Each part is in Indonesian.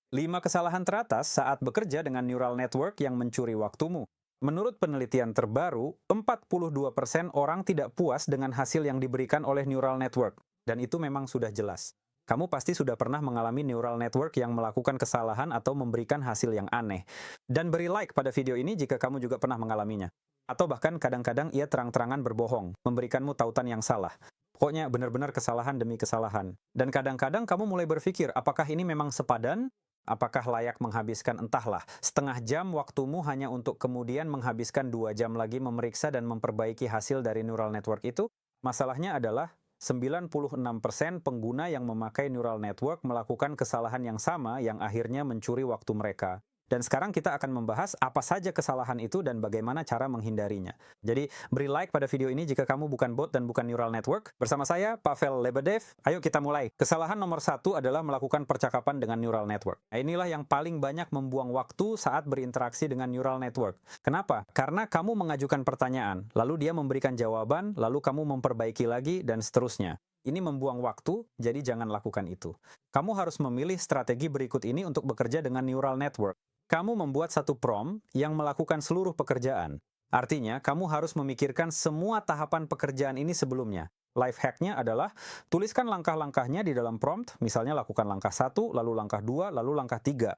5 kesalahan teratas saat bekerja dengan neural network yang mencuri waktumu. Menurut penelitian terbaru, 42% orang tidak puas dengan hasil yang diberikan oleh neural network. Dan itu memang sudah jelas. Kamu pasti sudah pernah mengalami neural network yang melakukan kesalahan atau memberikan hasil yang aneh. Dan beri like pada video ini jika kamu juga pernah mengalaminya. Atau bahkan kadang-kadang ia terang-terangan berbohong, memberikanmu tautan yang salah. Pokoknya benar-benar kesalahan demi kesalahan. Dan kadang-kadang kamu mulai berpikir, apakah ini memang sepadan? Apakah layak menghabiskan entahlah setengah jam waktumu hanya untuk kemudian menghabiskan 2 jam lagi memeriksa dan memperbaiki hasil dari neural network itu? Masalahnya adalah 96% pengguna yang memakai neural network melakukan kesalahan yang sama yang akhirnya mencuri waktu mereka. Dan sekarang kita akan membahas apa saja kesalahan itu dan bagaimana cara menghindarinya. Jadi, beri like pada video ini jika kamu bukan bot dan bukan neural network. Bersama saya, Pavel Lebedev. Ayo kita mulai. Kesalahan nomor 1 adalah melakukan percakapan dengan neural network. Nah, inilah yang paling banyak membuang waktu saat berinteraksi dengan neural network. Kenapa? Karena kamu mengajukan pertanyaan, lalu dia memberikan jawaban, lalu kamu memperbaiki lagi, dan seterusnya. Ini membuang waktu, jadi jangan lakukan itu. Kamu harus memilih strategi berikut ini untuk bekerja dengan neural network. Kamu membuat satu prompt yang melakukan seluruh pekerjaan. Artinya, kamu harus memikirkan semua tahapan pekerjaan ini sebelumnya. Life hack-nya adalah, tuliskan langkah-langkahnya di dalam prompt, misalnya lakukan langkah 1, lalu langkah 2, lalu langkah 3.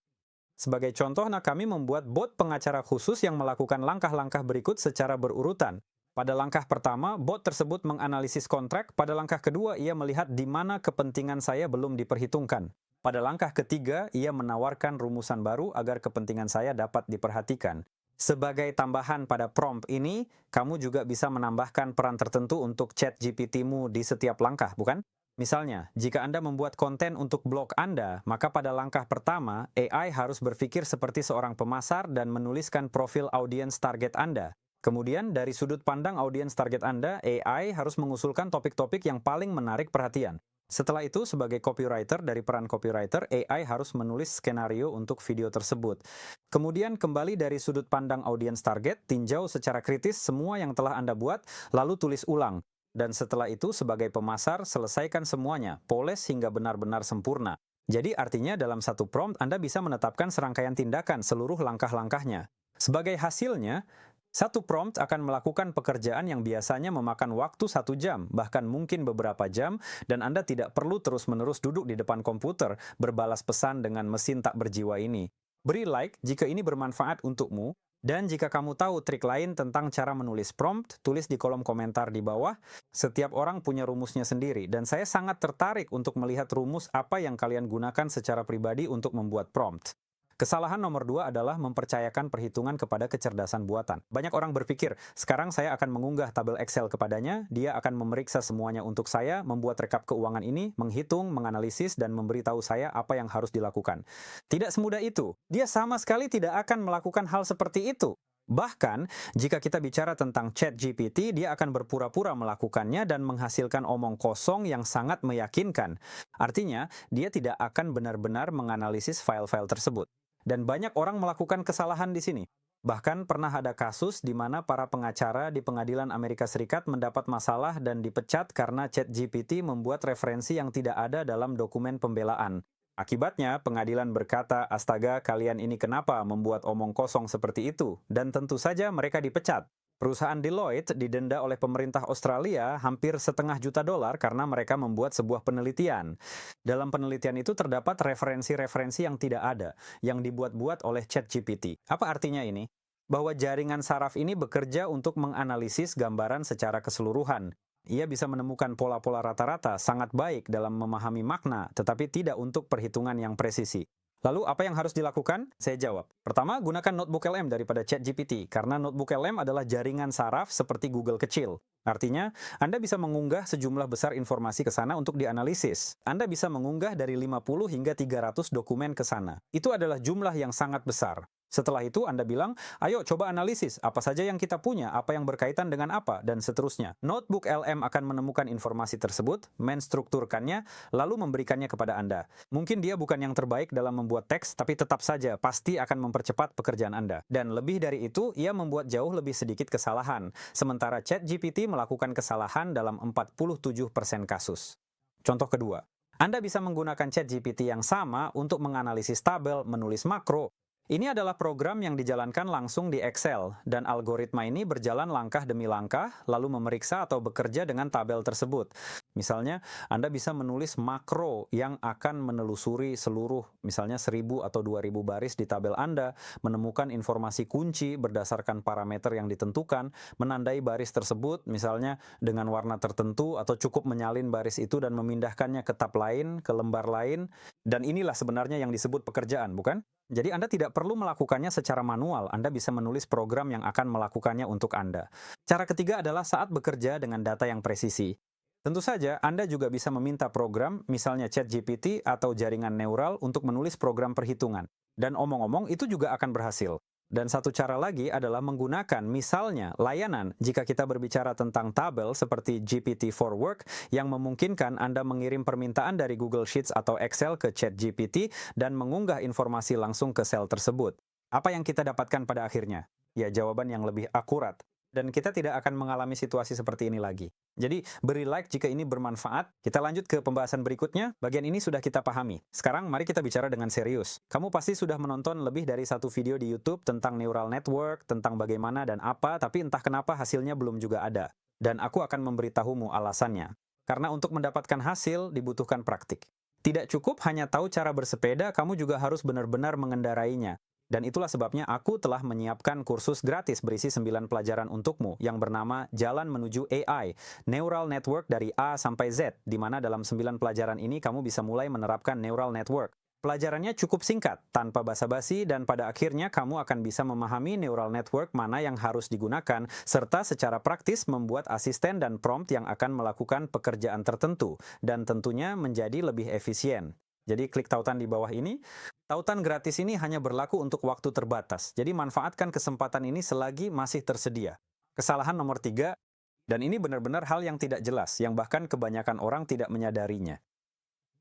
Sebagai contoh, kami membuat bot pengacara khusus yang melakukan langkah-langkah berikut secara berurutan. Pada langkah pertama, bot tersebut menganalisis kontrak. Pada langkah kedua, ia melihat di mana kepentingan saya belum diperhitungkan. Pada langkah ketiga, ia menawarkan rumusan baru agar kepentingan saya dapat diperhatikan. Sebagai tambahan pada prompt ini, kamu juga bisa menambahkan peran tertentu untuk chat GPT-mu di setiap langkah, bukan? Misalnya, jika Anda membuat konten untuk blog Anda, maka pada langkah pertama, AI harus berpikir seperti seorang pemasar dan menuliskan profil audiens target Anda. Kemudian, dari sudut pandang audiens target Anda, AI harus mengusulkan topik-topik yang paling menarik perhatian. Setelah itu, sebagai copywriter dari peran copywriter, AI harus menulis skenario untuk video tersebut. Kemudian, kembali dari sudut pandang audiens target, tinjau secara kritis semua yang telah Anda buat, lalu tulis ulang. Dan setelah itu, sebagai pemasar, selesaikan semuanya, poles hingga benar-benar sempurna. Jadi artinya dalam satu prompt, Anda bisa menetapkan serangkaian tindakan seluruh langkah-langkahnya. Sebagai hasilnya, satu prompt akan melakukan pekerjaan yang biasanya memakan waktu 1 jam, bahkan mungkin beberapa jam, dan Anda tidak perlu terus-menerus duduk di depan komputer berbalas pesan dengan mesin tak berjiwa ini. Beri like jika ini bermanfaat untukmu, dan jika kamu tahu trik lain tentang cara menulis prompt, tulis di kolom komentar di bawah. Setiap orang punya rumusnya sendiri, dan saya sangat tertarik untuk melihat rumus apa yang kalian gunakan secara pribadi untuk membuat prompt. Kesalahan nomor 2 adalah mempercayakan perhitungan kepada kecerdasan buatan. Banyak orang berpikir, sekarang saya akan mengunggah tabel Excel kepadanya, dia akan memeriksa semuanya untuk saya, membuat rekap keuangan ini, menghitung, menganalisis, dan memberitahu saya apa yang harus dilakukan. Tidak semudah itu. Dia sama sekali tidak akan melakukan hal seperti itu. Bahkan, jika kita bicara tentang ChatGPT, dia akan berpura-pura melakukannya dan menghasilkan omong kosong yang sangat meyakinkan. Artinya, dia tidak akan benar-benar menganalisis file-file tersebut. Dan banyak orang melakukan kesalahan di sini. Bahkan pernah ada kasus di mana para pengacara di pengadilan Amerika Serikat mendapat masalah dan dipecat karena ChatGPT membuat referensi yang tidak ada dalam dokumen pembelaan. Akibatnya, pengadilan berkata, astaga, kalian ini kenapa membuat omong kosong seperti itu? Dan tentu saja mereka dipecat. Perusahaan Deloitte didenda oleh pemerintah Australia hampir $500.000 karena mereka membuat sebuah penelitian. Dalam penelitian itu terdapat referensi-referensi yang tidak ada, yang dibuat-buat oleh ChatGPT. Apa artinya ini? Bahwa jaringan saraf ini bekerja untuk menganalisis gambaran secara keseluruhan. Ia bisa menemukan pola-pola rata-rata sangat baik dalam memahami makna, tetapi tidak untuk perhitungan yang presisi. Lalu apa yang harus dilakukan? Saya jawab. Pertama, gunakan Notebook LM daripada ChatGPT, karena Notebook LM adalah jaringan saraf seperti Google kecil. Artinya, Anda bisa mengunggah sejumlah besar informasi ke sana untuk dianalisis. Anda bisa mengunggah dari 50 hingga 300 dokumen ke sana. Itu adalah jumlah yang sangat besar. Setelah itu Anda bilang, ayo coba analisis apa saja yang kita punya, apa yang berkaitan dengan apa, dan seterusnya. Notebook LM akan menemukan informasi tersebut, menstrukturkannya, lalu memberikannya kepada Anda. Mungkin dia bukan yang terbaik dalam membuat teks, tapi tetap saja pasti akan mempercepat pekerjaan Anda. Dan lebih dari itu, ia membuat jauh lebih sedikit kesalahan. Sementara ChatGPT melakukan kesalahan dalam 47% kasus. Contoh kedua. Anda bisa menggunakan ChatGPT yang sama untuk menganalisis tabel, menulis makro. Ini adalah program yang dijalankan langsung di Excel, dan algoritma ini berjalan langkah demi langkah, lalu memeriksa atau bekerja dengan tabel tersebut. Misalnya, Anda bisa menulis makro yang akan menelusuri seluruh, misalnya 1.000 atau 2.000 baris di tabel Anda, menemukan informasi kunci berdasarkan parameter yang ditentukan, menandai baris tersebut, misalnya dengan warna tertentu, atau cukup menyalin baris itu dan memindahkannya ke tab lain, ke lembar lain, dan inilah sebenarnya yang disebut pekerjaan, bukan? Jadi Anda tidak perlu melakukannya secara manual, Anda bisa menulis program yang akan melakukannya untuk Anda. Cara ketiga adalah saat bekerja dengan data yang presisi. Tentu saja, Anda juga bisa meminta program, misalnya ChatGPT atau jaringan neural untuk menulis program perhitungan. Dan omong-omong, itu juga akan berhasil. Dan satu cara lagi adalah menggunakan misalnya layanan jika kita berbicara tentang tabel seperti GPT for Work yang memungkinkan Anda mengirim permintaan dari Google Sheets atau Excel ke ChatGPT dan mengunggah informasi langsung ke sel tersebut. Apa yang kita dapatkan pada akhirnya? Ya, jawaban yang lebih akurat. Dan kita tidak akan mengalami situasi seperti ini lagi. Jadi, beri like jika ini bermanfaat. Kita lanjut ke pembahasan berikutnya. Bagian ini sudah kita pahami. Sekarang, mari kita bicara dengan serius. Kamu pasti sudah menonton lebih dari satu video di YouTube tentang neural network, tentang bagaimana dan apa, tapi entah kenapa hasilnya belum juga ada. Dan aku akan memberitahumu alasannya. Karena untuk mendapatkan hasil, dibutuhkan praktik. Tidak cukup hanya tahu cara bersepeda, kamu juga harus benar-benar mengendarainya. Dan itulah sebabnya aku telah menyiapkan kursus gratis berisi 9 pelajaran untukmu yang bernama Jalan Menuju AI, Neural Network dari A sampai Z, di mana dalam 9 pelajaran ini kamu bisa mulai menerapkan neural network. Pelajarannya cukup singkat, tanpa basa-basi, dan pada akhirnya kamu akan bisa memahami neural network mana yang harus digunakan, serta secara praktis membuat asisten dan prompt yang akan melakukan pekerjaan tertentu, dan tentunya menjadi lebih efisien. Jadi klik tautan di bawah ini. Tautan gratis ini hanya berlaku untuk waktu terbatas, jadi manfaatkan kesempatan ini selagi masih tersedia. Kesalahan nomor 3, dan ini benar-benar hal yang tidak jelas, yang bahkan kebanyakan orang tidak menyadarinya.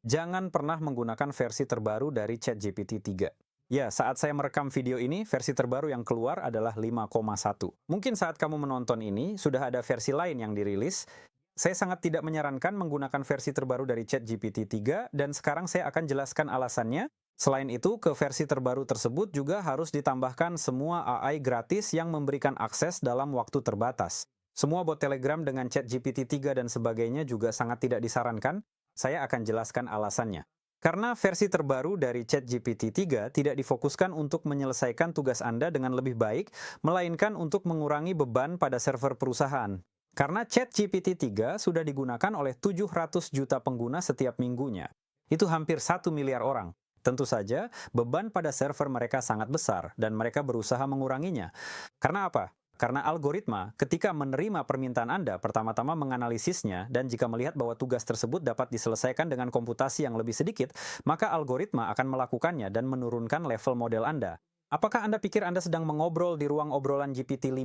Jangan pernah menggunakan versi terbaru dari ChatGPT 3. Ya, saat saya merekam video ini, versi terbaru yang keluar adalah 5,1. Mungkin saat kamu menonton ini, sudah ada versi lain yang dirilis. Saya sangat tidak menyarankan menggunakan versi terbaru dari ChatGPT 3, dan sekarang saya akan jelaskan alasannya. Selain itu, ke versi terbaru tersebut juga harus ditambahkan semua AI gratis yang memberikan akses dalam waktu terbatas. Semua bot Telegram dengan ChatGPT 3 dan sebagainya juga sangat tidak disarankan. Saya akan jelaskan alasannya. Karena versi terbaru dari ChatGPT 3 tidak difokuskan untuk menyelesaikan tugas Anda dengan lebih baik, melainkan untuk mengurangi beban pada server perusahaan. Karena ChatGPT 3 sudah digunakan oleh 700 juta pengguna setiap minggunya. Itu hampir 1 miliar orang. Tentu saja, beban pada server mereka sangat besar, dan mereka berusaha menguranginya. Karena apa? Karena algoritma, ketika menerima permintaan Anda, pertama-tama menganalisisnya, dan jika melihat bahwa tugas tersebut dapat diselesaikan dengan komputasi yang lebih sedikit, maka algoritma akan melakukannya dan menurunkan level model Anda. Apakah Anda pikir Anda sedang mengobrol di ruang obrolan GPT-5?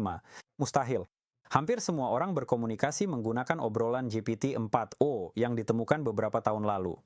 Mustahil. Hampir semua orang berkomunikasi menggunakan obrolan GPT-4o yang ditemukan beberapa tahun lalu.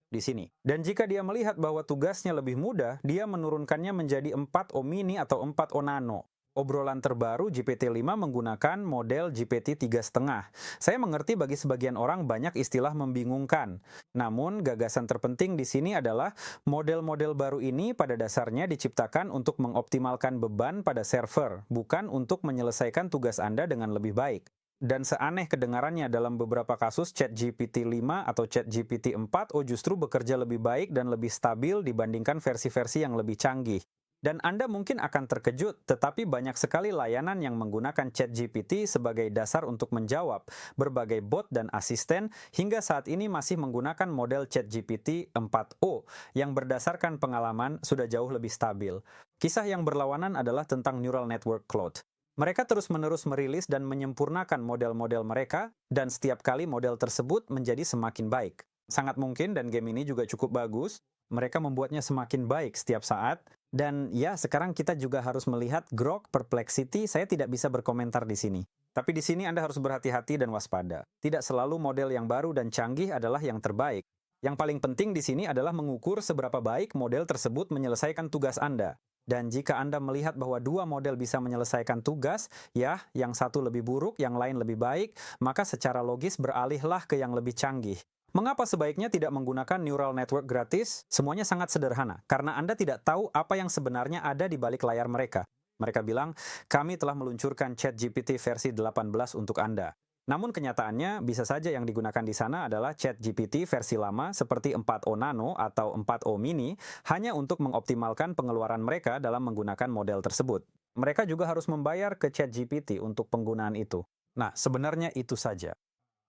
Di sini. Dan jika dia melihat bahwa tugasnya lebih mudah, dia menurunkannya menjadi 4o mini atau 4o nano. Obrolan terbaru GPT-5 menggunakan model GPT 3,5. Saya mengerti bagi sebagian orang banyak istilah membingungkan. Namun, gagasan terpenting di sini adalah model-model baru ini pada dasarnya diciptakan untuk mengoptimalkan beban pada server, bukan untuk menyelesaikan tugas Anda dengan lebih baik. Dan seaneh kedengarannya dalam beberapa kasus ChatGPT 5 atau ChatGPT 4o justru bekerja lebih baik dan lebih stabil dibandingkan versi-versi yang lebih canggih. Dan Anda mungkin akan terkejut, tetapi banyak sekali layanan yang menggunakan ChatGPT sebagai dasar untuk menjawab. Berbagai bot dan asisten hingga saat ini masih menggunakan model ChatGPT 4o yang berdasarkan pengalaman sudah jauh lebih stabil. Kisah yang berlawanan adalah tentang Neural Network Cloud. Mereka terus-menerus merilis dan menyempurnakan model-model mereka, dan setiap kali model tersebut menjadi semakin baik. Sangat mungkin, dan game ini juga cukup bagus, mereka membuatnya semakin baik setiap saat. Dan ya, sekarang kita juga harus melihat Grok, Perplexity. Saya tidak bisa berkomentar di sini. Tapi di sini Anda harus berhati-hati dan waspada. Tidak selalu model yang baru dan canggih adalah yang terbaik. Yang paling penting di sini adalah mengukur seberapa baik model tersebut menyelesaikan tugas Anda. Dan jika Anda melihat bahwa dua model bisa menyelesaikan tugas, ya, yang satu lebih buruk, yang lain lebih baik, maka secara logis beralihlah ke yang lebih canggih. Mengapa sebaiknya tidak menggunakan neural network gratis? Semuanya sangat sederhana, karena Anda tidak tahu apa yang sebenarnya ada di balik layar mereka. Mereka bilang, kami telah meluncurkan ChatGPT versi 18 untuk Anda. Namun kenyataannya, bisa saja yang digunakan di sana adalah ChatGPT versi lama seperti 4o Nano atau 4o Mini, hanya untuk mengoptimalkan pengeluaran mereka dalam menggunakan model tersebut. Mereka juga harus membayar ke ChatGPT untuk penggunaan itu. Nah, sebenarnya itu saja.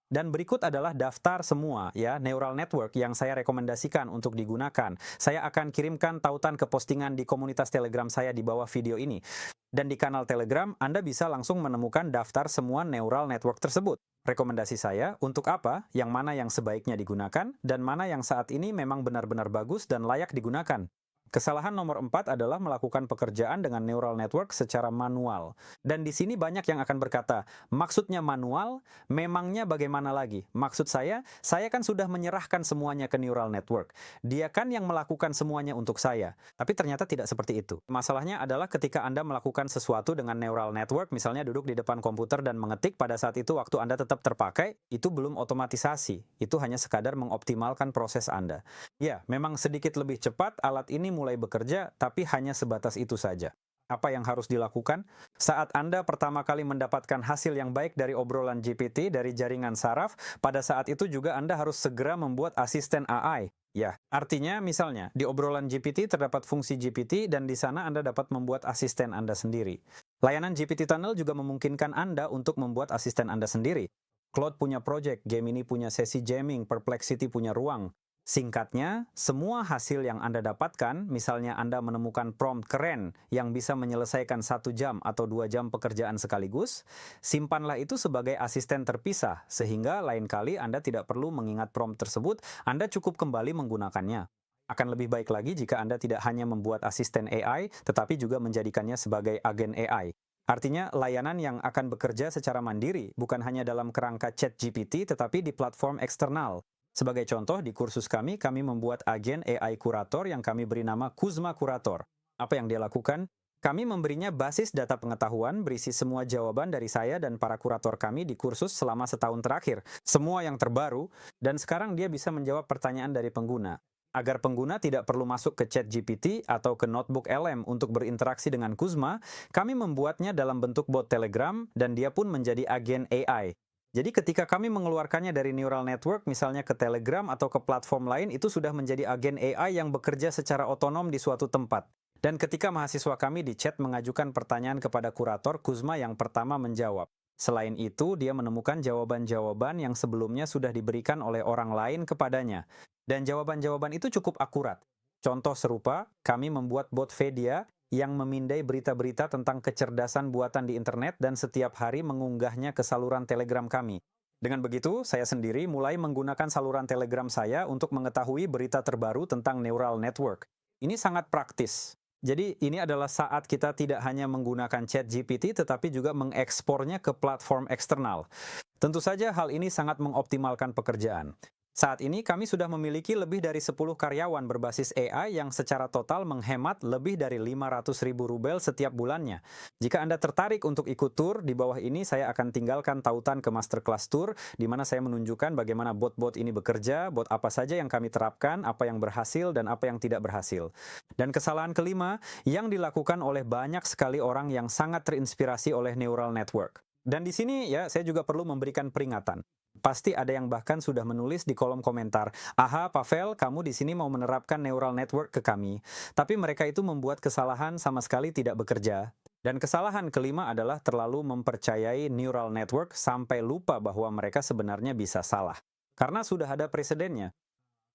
Dan berikut adalah daftar semua ya neural network yang saya rekomendasikan untuk digunakan. Saya akan kirimkan tautan ke postingan di komunitas Telegram saya di bawah video ini. Dan di kanal Telegram, Anda bisa langsung menemukan daftar semua neural network tersebut. Rekomendasi saya untuk apa, yang mana yang sebaiknya digunakan, dan mana yang saat ini memang benar-benar bagus dan layak digunakan. Kesalahan nomor 4 adalah melakukan pekerjaan dengan neural network secara manual. Dan di sini banyak yang akan berkata, maksudnya manual, memangnya bagaimana lagi? Maksud saya kan sudah menyerahkan semuanya ke neural network. Dia kan yang melakukan semuanya untuk saya. Tapi ternyata tidak seperti itu. Masalahnya adalah ketika Anda melakukan sesuatu dengan neural network, misalnya duduk di depan komputer dan mengetik, pada saat itu waktu Anda tetap terpakai, itu belum otomatisasi. Itu hanya sekadar mengoptimalkan proses Anda. Ya, memang sedikit lebih cepat alat ini mulai bekerja, tapi hanya sebatas itu saja. Apa yang harus dilakukan? Saat Anda pertama kali mendapatkan hasil yang baik dari obrolan GPT dari jaringan saraf, pada saat itu juga Anda harus segera membuat asisten AI. Ya, artinya misalnya di obrolan GPT terdapat fungsi GPT dan di sana Anda dapat membuat asisten Anda sendiri. Layanan GPT Tunnel juga memungkinkan Anda untuk membuat asisten Anda sendiri. Claude punya project, Gemini punya sesi jamming, Perplexity punya ruang. Singkatnya, semua hasil yang Anda dapatkan, misalnya Anda menemukan prompt keren yang bisa menyelesaikan 1 jam atau 2 jam pekerjaan sekaligus, simpanlah itu sebagai asisten terpisah, sehingga lain kali Anda tidak perlu mengingat prompt tersebut, Anda cukup kembali menggunakannya. Akan lebih baik lagi jika Anda tidak hanya membuat asisten AI, tetapi juga menjadikannya sebagai agen AI. Artinya, layanan yang akan bekerja secara mandiri, bukan hanya dalam kerangka ChatGPT, tetapi di platform eksternal. Sebagai contoh, di kursus kami membuat agen AI kurator yang kami beri nama Kuzma Kurator. Apa yang dia lakukan? Kami memberinya basis data pengetahuan berisi semua jawaban dari saya dan para kurator kami di kursus selama setahun terakhir. Semua yang terbaru, dan sekarang dia bisa menjawab pertanyaan dari pengguna. Agar pengguna tidak perlu masuk ke ChatGPT atau ke Notebook LM untuk berinteraksi dengan Kuzma, kami membuatnya dalam bentuk bot Telegram dan dia pun menjadi agen AI. Jadi ketika kami mengeluarkannya dari neural network, misalnya ke Telegram atau ke platform lain, itu sudah menjadi agen AI yang bekerja secara otonom di suatu tempat. Dan ketika mahasiswa kami di chat mengajukan pertanyaan kepada kurator, Kuzma yang pertama menjawab. Selain itu, dia menemukan jawaban-jawaban yang sebelumnya sudah diberikan oleh orang lain kepadanya. Dan jawaban-jawaban itu cukup akurat. Contoh serupa, kami membuat bot Vedia yang memindai berita-berita tentang kecerdasan buatan di internet dan setiap hari mengunggahnya ke saluran Telegram kami. Dengan begitu, saya sendiri mulai menggunakan saluran Telegram saya untuk mengetahui berita terbaru tentang neural network. Ini sangat praktis. Jadi ini adalah saat kita tidak hanya menggunakan ChatGPT tetapi juga mengekspornya ke platform eksternal. Tentu saja hal ini sangat mengoptimalkan pekerjaan. Saat ini kami sudah memiliki lebih dari 10 karyawan berbasis AI yang secara total menghemat lebih dari 500.000 rubel setiap bulannya. Jika Anda tertarik untuk ikut tur, di bawah ini saya akan tinggalkan tautan ke masterclass tour, di mana saya menunjukkan bagaimana bot-bot ini bekerja, bot apa saja yang kami terapkan, apa yang berhasil, dan apa yang tidak berhasil. Dan kesalahan kelima, yang dilakukan oleh banyak sekali orang yang sangat terinspirasi oleh neural network. Dan di sini ya, saya juga perlu memberikan peringatan. Pasti ada yang bahkan sudah menulis di kolom komentar, "Aha, Pavel, kamu di sini mau menerapkan neural network ke kami." Tapi mereka itu membuat kesalahan sama sekali tidak bekerja. Dan kesalahan kelima adalah terlalu mempercayai neural network sampai lupa bahwa mereka sebenarnya bisa salah. Karena sudah ada presidennya.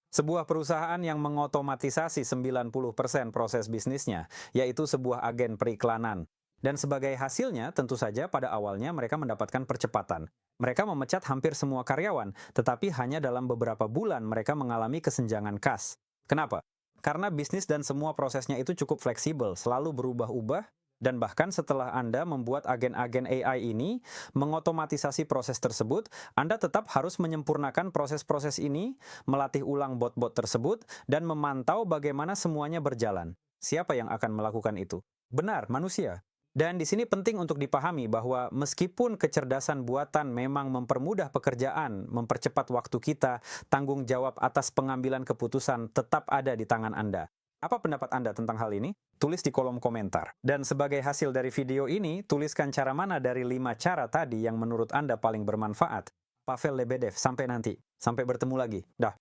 Sebuah perusahaan yang mengotomatisasi 90% proses bisnisnya, yaitu sebuah agen periklanan. Dan sebagai hasilnya, tentu saja pada awalnya mereka mendapatkan percepatan. Mereka memecat hampir semua karyawan, tetapi hanya dalam beberapa bulan mereka mengalami kesenjangan kas. Kenapa? Karena bisnis dan semua prosesnya itu cukup fleksibel, selalu berubah-ubah, dan bahkan setelah Anda membuat agen-agen AI ini, mengotomatisasi proses tersebut, Anda tetap harus menyempurnakan proses-proses ini, melatih ulang bot-bot tersebut, dan memantau bagaimana semuanya berjalan. Siapa yang akan melakukan itu? Benar, manusia. Dan di sini penting untuk dipahami bahwa meskipun kecerdasan buatan memang mempermudah pekerjaan, mempercepat waktu kita, tanggung jawab atas pengambilan keputusan tetap ada di tangan Anda. Apa pendapat Anda tentang hal ini? Tulis di kolom komentar. Dan sebagai hasil dari video ini, tuliskan cara mana dari 5 cara tadi yang menurut Anda paling bermanfaat. Pavel Lebedev, sampai nanti. Sampai bertemu lagi. Dah.